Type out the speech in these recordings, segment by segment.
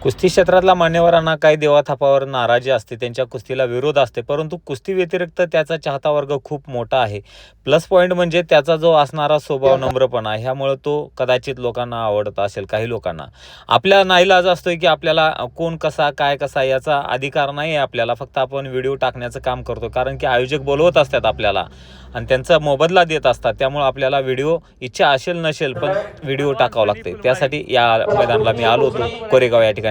कुस्ती क्षेत्रातल्या मान्यवरांना काही देवाथापावर नाराजी असते, त्यांच्या कुस्तीला विरोध असते, परंतु कुस्ती व्यतिरिक्त त्याचा चाहता वर्ग खूप मोठा आहे. प्लस पॉईंट म्हणजे त्याचा जो असणारा स्वभाव नम्रपणा, ह्यामुळे तो कदाचित लोकांना आवडत असेल, काही लोकांना. आपला नाईलाज असतोय की आपल्याला कोण कसा, काय कसा याचा अधिकार नाही आहे आपल्याला. फक्त आपण व्हिडिओ टाकण्याचं काम करतो, कारण की आयोजक बोलवत असतात आपल्याला आणि त्यांचा मोबदला देत असतात. त्यामुळे आपल्याला व्हिडिओ इच्छा असेल नसेल पण व्हिडिओ टाकावं लागते. त्यासाठी या मैदानाला मी आलो होतो, कोरेगाव या ठिकाणी.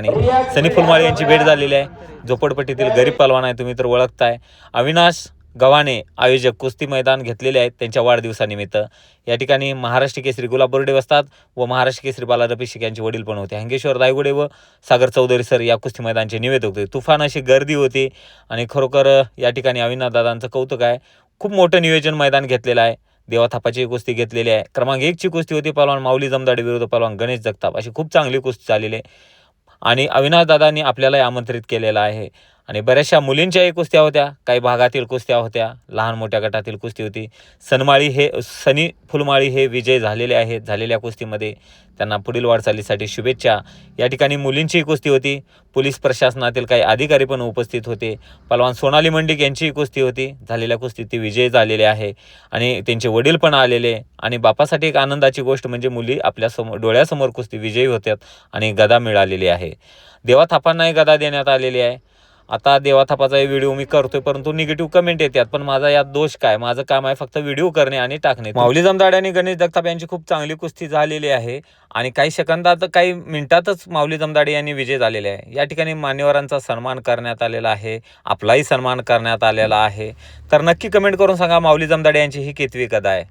सनी फुलमाळे यांची भेट झालेली आहे. झोपडपट्टीतील गरीब पहलवान आहे, तुम्ही तर ओळखताय. अविनाश गव्हाणे आयोजक कुस्ती मैदान घेतलेले आहेत त्यांच्या वाढदिवसानिमित्त. या ठिकाणी महाराष्ट्र केसरी गुलाब बोर्डे बसतात व महाराष्ट्र केसरी बालारपी शेख यांचे वडील पण होते. हंगेश्वर दायगुडे व सागर चौधरी सर या कुस्ती मैदानाचे निवेदक होते. तुफान अशी गर्दी होती आणि खरोखर या ठिकाणी अविनाश दादांचं कौतुक आहे. खूप मोठं नियोजन मैदान घेतलेलं आहे. देवाथापाची कुस्ती घेतलेली आहे. क्रमांक 1ची कुस्ती होती पहलवान माऊली जमदाडे विरुद्ध पहलवान गणेश जगताप, अशी खूप चांगली कुस्ती झालेली आहे. आणि अविनाश दादांनी आपल्यालाही आमंत्रित केलेलं आहे. आणि बऱ्याचशा मुलींच्याही कुस्त्या होत्या, काही भागातील कुस्त्या होत्या, लहान मोठ्या गटातील कुस्ती होती. सनी फुलमाळी हे विजय झालेले आहेत झालेल्या कुस्तीमध्ये. त्यांना पुढील वाटचालीसाठी शुभेच्छा. या ठिकाणी मुलींचीही कुस्ती होती. पोलीस प्रशासनातील काही अधिकारी पण उपस्थित होते. पहलवान सोनाली मंडिक यांचीही कुस्ती होती. झालेल्या कुस्तीत ते विजयी झालेले आहे आणि त्यांचे वडील पण आलेले. आणि बापासाठी एक आनंदाची गोष्ट म्हणजे मुली आपल्या डोळ्यासमोर कुस्ती विजयी होत्यात आणि गदा मिळालेली आहे. देवाथापांनाही गदा देण्यात आलेली आहे. आता देवाथापाचा व्हिडिओ मी करतोय, परंतु निगेटिव्ह कमेंट येतात, पण माझा यात दोष काय? माझं काम आहे फक्त व्हिडिओ करणे आणि टाकणे. माऊली जमदाडे आणि गणेश जगताप यांची खूप चांगली कुस्ती झालेली आहे आणि काही सेकंदात, काही मिनिटातच माऊली जमदाडे यांनी विजय झालेले आहे. या ठिकाणी मान्यवरांचा सन्मान करण्यात आलेला आहे, आपलाही सन्मान करण्यात आलेला आहे. तर नक्की कमेंट करून सांगा माऊली जमदाडे यांची ही कितवी गदा आहे.